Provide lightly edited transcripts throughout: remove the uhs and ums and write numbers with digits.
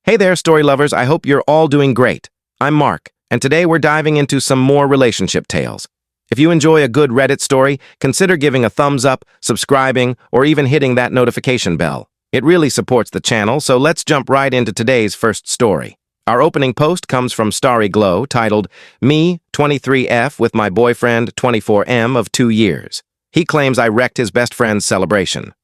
Hey there, story lovers. I hope you're all doing great. I'm Mark, and today we're diving into some more relationship tales. If you enjoy a good Reddit story, consider giving a thumbs up, subscribing, or even hitting that notification bell. It really supports the channel, so let's jump right into today's first story. Our opening post comes from Starry Glow, titled, Me, 23F, with my boyfriend, 24M, of 2 years. He claims I wrecked his best friend's celebration.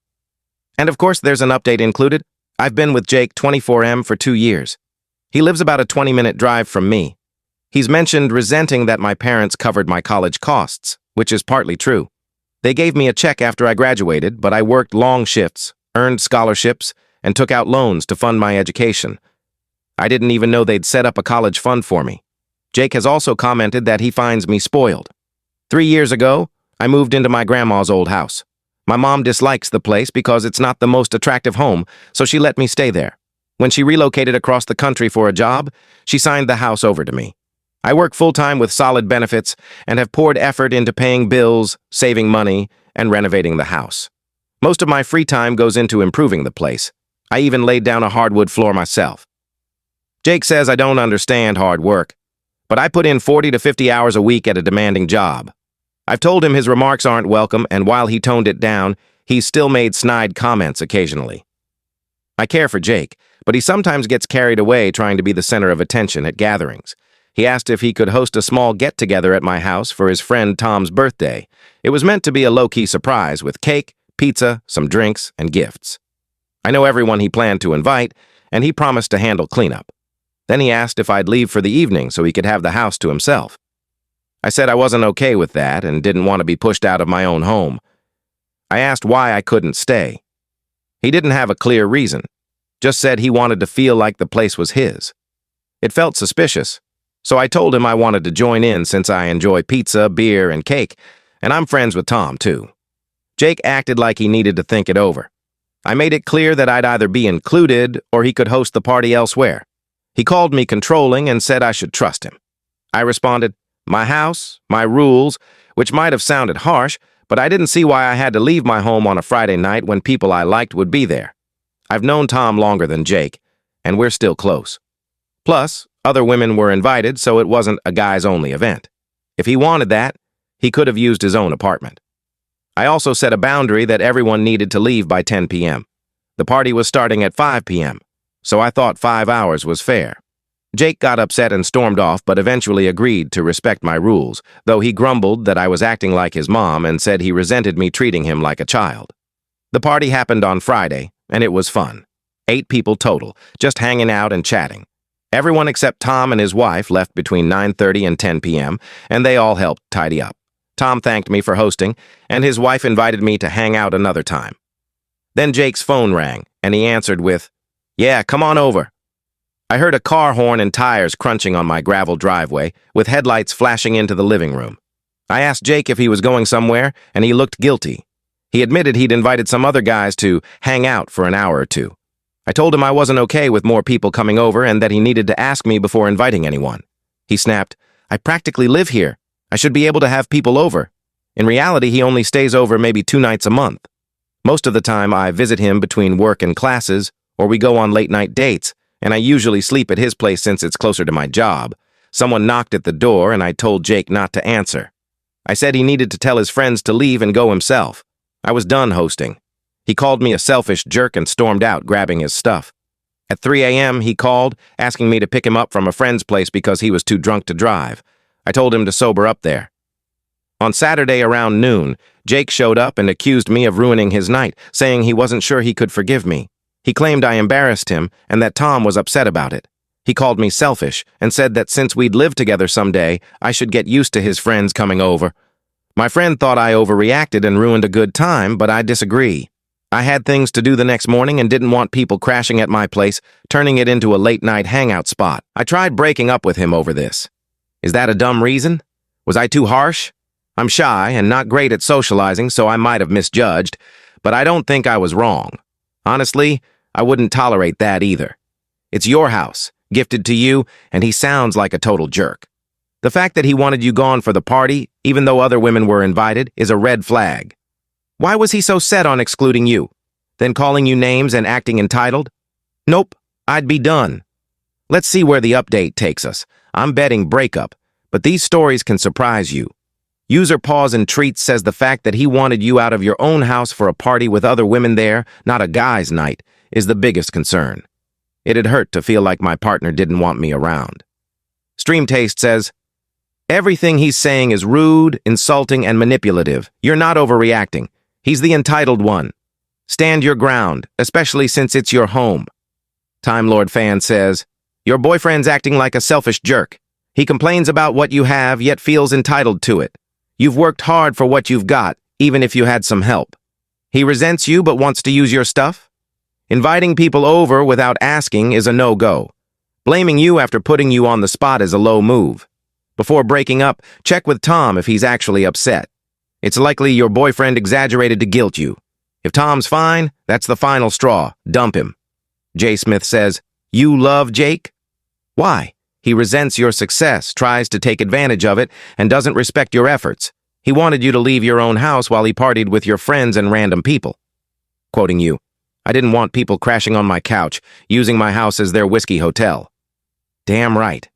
And of course, there's an update included. I've been with Jake, 24M, for 2 years. He lives about a 20-minute drive from me. He's mentioned resenting that my parents covered my college costs, which is partly true. They gave me a check after I graduated, but I worked long shifts, earned scholarships, and took out loans to fund my education. I didn't even know they'd set up a college fund for me. Jake has also commented that he finds me spoiled. 3 years ago, I moved into my grandma's old house. My mom dislikes the place because it's not the most attractive home, so she let me stay there. When she relocated across the country for a job, she signed the house over to me. I work full-time with solid benefits and have poured effort into paying bills, saving money, and renovating the house. Most of my free time goes into improving the place. I even laid down a hardwood floor myself. Jake says I don't understand hard work, but I put in 40 to 50 hours a week at a demanding job. I've told him his remarks aren't welcome, and while he toned it down, he's still made snide comments occasionally. I care for Jake, but he sometimes gets carried away trying to be the center of attention at gatherings. He asked if he could host a small get-together at my house for his friend Tom's birthday. It was meant to be a low-key surprise with cake, pizza, some drinks, and gifts. I know everyone he planned to invite, and he promised to handle cleanup. Then he asked if I'd leave for the evening so he could have the house to himself. I said I wasn't okay with that and didn't want to be pushed out of my own home. I asked why I couldn't stay. He didn't have a clear reason, just said he wanted to feel like the place was his. It felt suspicious, so I told him I wanted to join in since I enjoy pizza, beer, and cake, and I'm friends with Tom, too. Jake acted like he needed to think it over. I made it clear that I'd either be included or he could host the party elsewhere. He called me controlling and said I should trust him. I responded, my house, my rules, which might have sounded harsh, but I didn't see why I had to leave my home on a Friday night when people I liked would be there. I've known Tom longer than Jake, and we're still close. Plus, other women were invited, so it wasn't a guys-only event. If he wanted that, he could have used his own apartment. I also set a boundary that everyone needed to leave by 10 p.m. The party was starting at 5 p.m., so I thought 5 hours was fair. Jake got upset and stormed off, but eventually agreed to respect my rules, though he grumbled that I was acting like his mom and said he resented me treating him like a child. The party happened on Friday, and it was fun. 8 people total, just hanging out and chatting. Everyone except Tom and his wife left between 9:30 and 10 p.m., and they all helped tidy up. Tom thanked me for hosting, and his wife invited me to hang out another time. Then Jake's phone rang, and he answered with, "Yeah, come on over." I heard a car horn and tires crunching on my gravel driveway, with headlights flashing into the living room. I asked Jake if he was going somewhere, and he looked guilty. He admitted he'd invited some other guys to hang out for an hour or two. I told him I wasn't okay with more people coming over and that he needed to ask me before inviting anyone. He snapped, "I practically live here. I should be able to have people over." In reality, he only stays over maybe 2 nights a month. Most of the time, I visit him between work and classes, or we go on late-night dates, and I usually sleep at his place since it's closer to my job. Someone knocked at the door, and I told Jake not to answer. I said he needed to tell his friends to leave and go himself. I was done hosting. He called me a selfish jerk and stormed out, grabbing his stuff. At 3 a.m., he called, asking me to pick him up from a friend's place because he was too drunk to drive. I told him to sober up there. On Saturday around noon, Jake showed up and accused me of ruining his night, saying he wasn't sure he could forgive me. He claimed I embarrassed him and that Tom was upset about it. He called me selfish and said that since we'd live together someday, I should get used to his friends coming over. My friend thought I overreacted and ruined a good time, but I disagree. I had things to do the next morning and didn't want people crashing at my place, turning it into a late-night hangout spot. I tried breaking up with him over this. Is that a dumb reason? Was I too harsh? I'm shy and not great at socializing, so I might have misjudged, but I don't think I was wrong. Honestly, I wouldn't tolerate that either. It's your house, gifted to you, and he sounds like a total jerk. The fact that he wanted you gone for the party, even though other women were invited, is a red flag. Why was he so set on excluding you? Then calling you names and acting entitled? Nope, I'd be done. Let's see where the update takes us. I'm betting breakup, but these stories can surprise you. User Pause and Treats says the fact that he wanted you out of your own house for a party with other women there, not a guy's night, is the biggest concern. It'd hurt to feel like my partner didn't want me around. Stream Taste says, everything he's saying is rude, insulting, and manipulative. You're not overreacting. He's the entitled one. Stand your ground, especially since it's your home. Time Lord Fan says, your boyfriend's acting like a selfish jerk. He complains about what you have, yet feels entitled to it. You've worked hard for what you've got, even if you had some help. He resents you but wants to use your stuff? Inviting people over without asking is a no-go. Blaming you after putting you on the spot is a low move. Before breaking up, check with Tom if he's actually upset. It's likely your boyfriend exaggerated to guilt you. If Tom's fine, that's the final straw. Dump him. J. Smith says, you love Jake? Why? He resents your success, tries to take advantage of it, and doesn't respect your efforts. He wanted you to leave your own house while he partied with your friends and random people. Quoting you, I didn't want people crashing on my couch, using my house as their whiskey hotel. Damn right.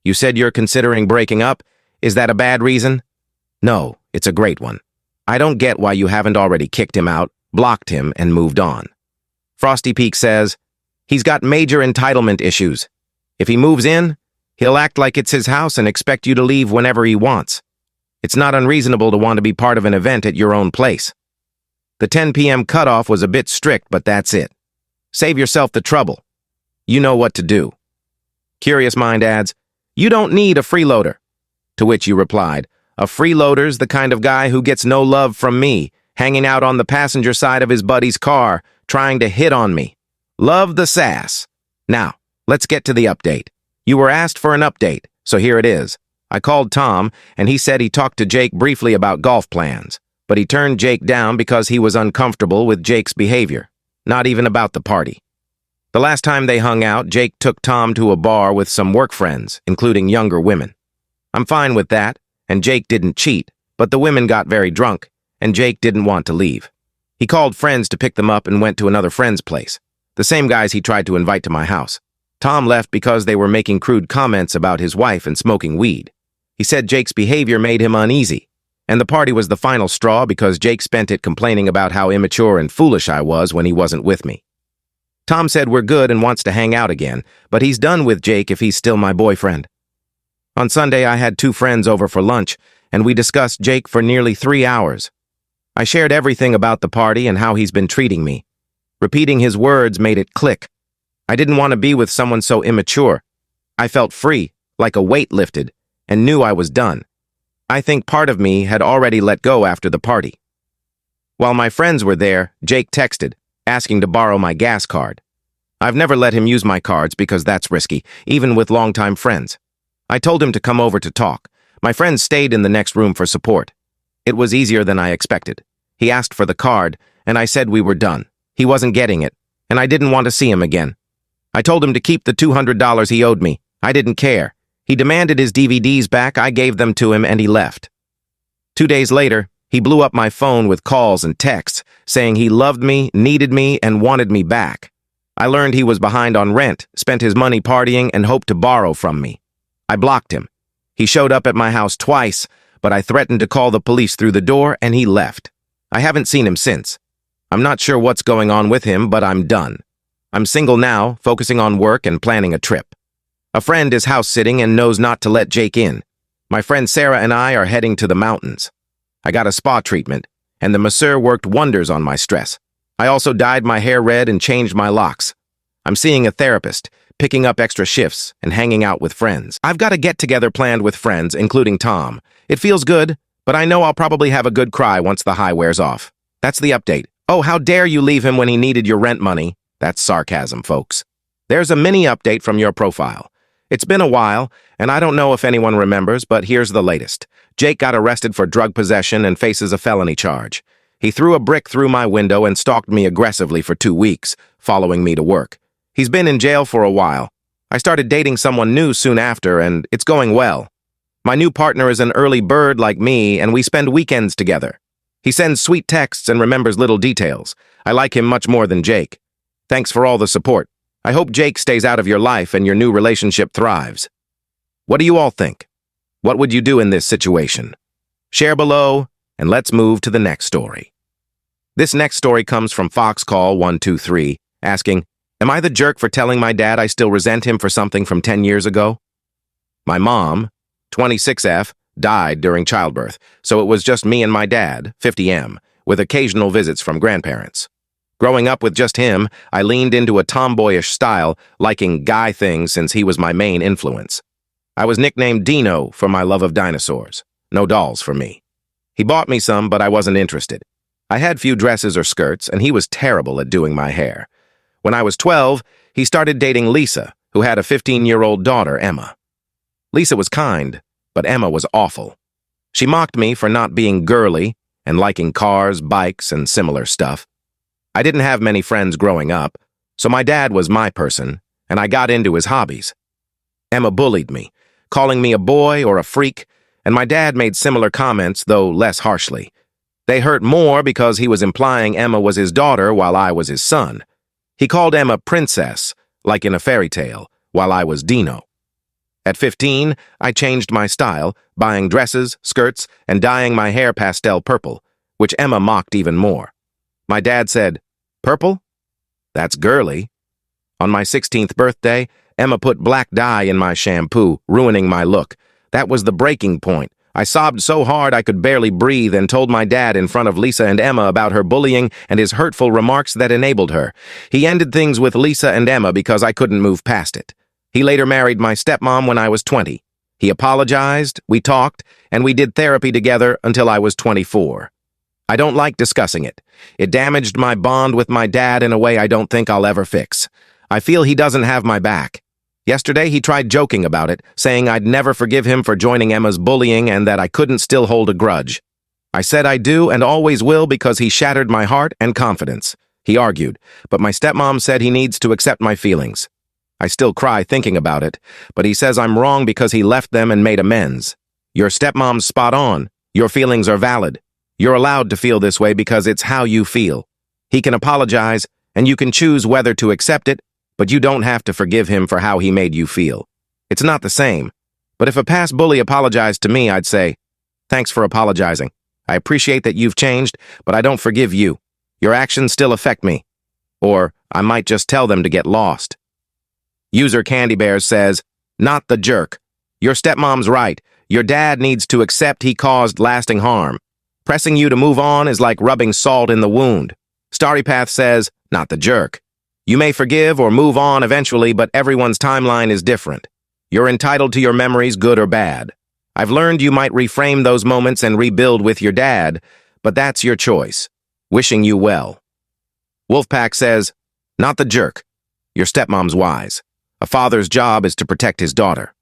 You said you're considering breaking up? Is that a bad reason? No, it's a great one. I don't get why you haven't already kicked him out, blocked him, and moved on. Frosty Peak says, he's got major entitlement issues. If he moves in, he'll act like it's his house and expect you to leave whenever he wants. It's not unreasonable to want to be part of an event at your own place. The 10 p.m. cutoff was a bit strict, but that's it. Save yourself the trouble. You know what to do. Curious Mind adds, you don't need a freeloader. To which you replied, a freeloader's the kind of guy who gets no love from me, hanging out on the passenger side of his buddy's car, trying to hit on me. Love the sass. Now, let's get to the update. You were asked for an update, so here it is. I called Tom, and he said he talked to Jake briefly about golf plans, but he turned Jake down because he was uncomfortable with Jake's behavior, not even about the party. The last time they hung out, Jake took Tom to a bar with some work friends, including younger women. I'm fine with that, and Jake didn't cheat, but the women got very drunk, and Jake didn't want to leave. He called friends to pick them up and went to another friend's place, the same guys he tried to invite to my house. Tom left because they were making crude comments about his wife and smoking weed. He said Jake's behavior made him uneasy, and the party was the final straw because Jake spent it complaining about how immature and foolish I was when he wasn't with me. Tom said we're good and wants to hang out again, but he's done with Jake if he's still my boyfriend. On Sunday, I had 2 friends over for lunch, and we discussed Jake for nearly 3 hours. I shared everything about the party and how he's been treating me. Repeating his words made it click. I didn't want to be with someone so immature. I felt free, like a weight lifted, and knew I was done. I think part of me had already let go after the party. While my friends were there, Jake texted, asking to borrow my gas card. I've never let him use my cards because that's risky, even with longtime friends. I told him to come over to talk. My friends stayed in the next room for support. It was easier than I expected. He asked for the card, and I said we were done. He wasn't getting it, and I didn't want to see him again. I told him to keep the $200 he owed me. I didn't care. He demanded his DVDs back, I gave them to him, and he left. 2 days later, he blew up my phone with calls and texts, saying he loved me, needed me, and wanted me back. I learned he was behind on rent, spent his money partying, and hoped to borrow from me. I blocked him. He showed up at my house twice, but I threatened to call the police through the door, and he left. I haven't seen him since. I'm not sure what's going on with him, but I'm done. I'm single now, focusing on work and planning a trip. A friend is house-sitting and knows not to let Jake in. My friend Sarah and I are heading to the mountains. I got a spa treatment, and the masseur worked wonders on my stress. I also dyed my hair red and changed my locks. I'm seeing a therapist, picking up extra shifts, and hanging out with friends. I've got a get-together planned with friends, including Tom. It feels good, but I know I'll probably have a good cry once the high wears off. That's the update. Oh, how dare you leave him when he needed your rent money? That's sarcasm, folks. There's a mini update from your profile. It's been a while, and I don't know if anyone remembers, but here's the latest. Jake got arrested for drug possession and faces a felony charge. He threw a brick through my window and stalked me aggressively for 2 weeks, following me to work. He's been in jail for a while. I started dating someone new soon after, and it's going well. My new partner is an early bird like me, and we spend weekends together. He sends sweet texts and remembers little details. I like him much more than Jake. Thanks for all the support. I hope Jake stays out of your life and your new relationship thrives. What do you all think? What would you do in this situation? Share below, and let's move to the next story. This next story comes from FoxCall123, asking, am I the jerk for telling my dad I still resent him for something from 10 years ago? My mom, 26F, died during childbirth, so it was just me and my dad, 50M, with occasional visits from grandparents. Growing up with just him, I leaned into a tomboyish style, liking guy things since he was my main influence. I was nicknamed Dino for my love of dinosaurs. No dolls for me. He bought me some, but I wasn't interested. I had few dresses or skirts, and he was terrible at doing my hair. When I was 12, he started dating Lisa, who had a 15-year-old daughter, Emma. Lisa was kind, but Emma was awful. She mocked me for not being girly and liking cars, bikes, and similar stuff. I didn't have many friends growing up, so my dad was my person, and I got into his hobbies. Emma bullied me, calling me a boy or a freak, and my dad made similar comments, though less harshly. They hurt more because he was implying Emma was his daughter while I was his son. He called Emma Princess, like in a fairy tale, while I was Dino. At 15, I changed my style, buying dresses, skirts, and dyeing my hair pastel purple, which Emma mocked even more. My dad said, "Purple? That's girly." On my 16th birthday, Emma put black dye in my shampoo, ruining my look. That was the breaking point. I sobbed so hard I could barely breathe and told my dad in front of Lisa and Emma about her bullying and his hurtful remarks that enabled her. He ended things with Lisa and Emma because I couldn't move past it. He later married my stepmom when I was 20. He apologized, we talked, and we did therapy together until I was 24. I don't like discussing it. It damaged my bond with my dad in a way I don't think I'll ever fix. I feel he doesn't have my back. Yesterday, he tried joking about it, saying I'd never forgive him for joining Emma's bullying and that I couldn't still hold a grudge. I said I do and always will because he shattered my heart and confidence. He argued, but my stepmom said he needs to accept my feelings. I still cry thinking about it, but he says I'm wrong because he left them and made amends. Your stepmom's spot on. Your feelings are valid. You're allowed to feel this way because it's how you feel. He can apologize, and you can choose whether to accept it, but you don't have to forgive him for how he made you feel. It's not the same. But if a past bully apologized to me, I'd say, "Thanks for apologizing. I appreciate that you've changed, but I don't forgive you. Your actions still affect me." Or I might just tell them to get lost. User Candy Bears says, "Not the jerk. Your stepmom's right. Your dad needs to accept he caused lasting harm. Pressing you to move on is like rubbing salt in the wound." Starrypath says, "Not the jerk. You may forgive or move on eventually, but everyone's timeline is different. You're entitled to your memories, good or bad. I've learned you might reframe those moments and rebuild with your dad, but that's your choice. Wishing you well." Wolfpack says, "Not the jerk. Your stepmom's wise. A father's job is to protect his daughter."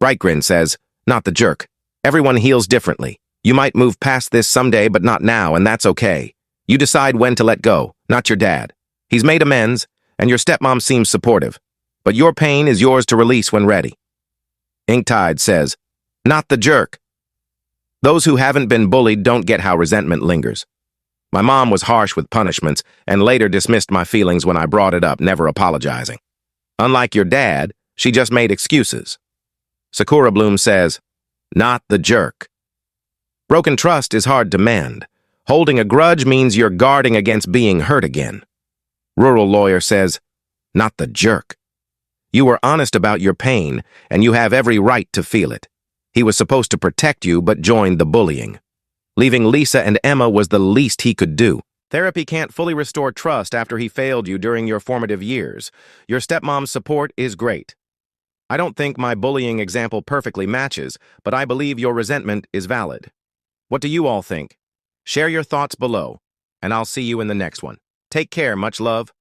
Brightgrin says, "Not the jerk. Everyone heals differently. You might move past this someday, but not now, and that's okay. You decide when to let go, not your dad. He's made amends, and your stepmom seems supportive. But your pain is yours to release when ready." Inktide says, "Not the jerk. Those who haven't been bullied don't get how resentment lingers. My mom was harsh with punishments and later dismissed my feelings when I brought it up, never apologizing. Unlike your dad, she just made excuses." Sakura Bloom says, "Not the jerk. Broken trust is hard to mend. Holding a grudge means you're guarding against being hurt again." Rural Lawyer says, "Not the jerk. You were honest about your pain, and you have every right to feel it. He was supposed to protect you, but joined the bullying. Leaving Lisa and Emma was the least he could do. Therapy can't fully restore trust after he failed you during your formative years. Your stepmom's support is great. I don't think my bullying example perfectly matches, but I believe your resentment is valid. What do you all think? Share your thoughts below, and I'll see you in the next one. Take care, much love.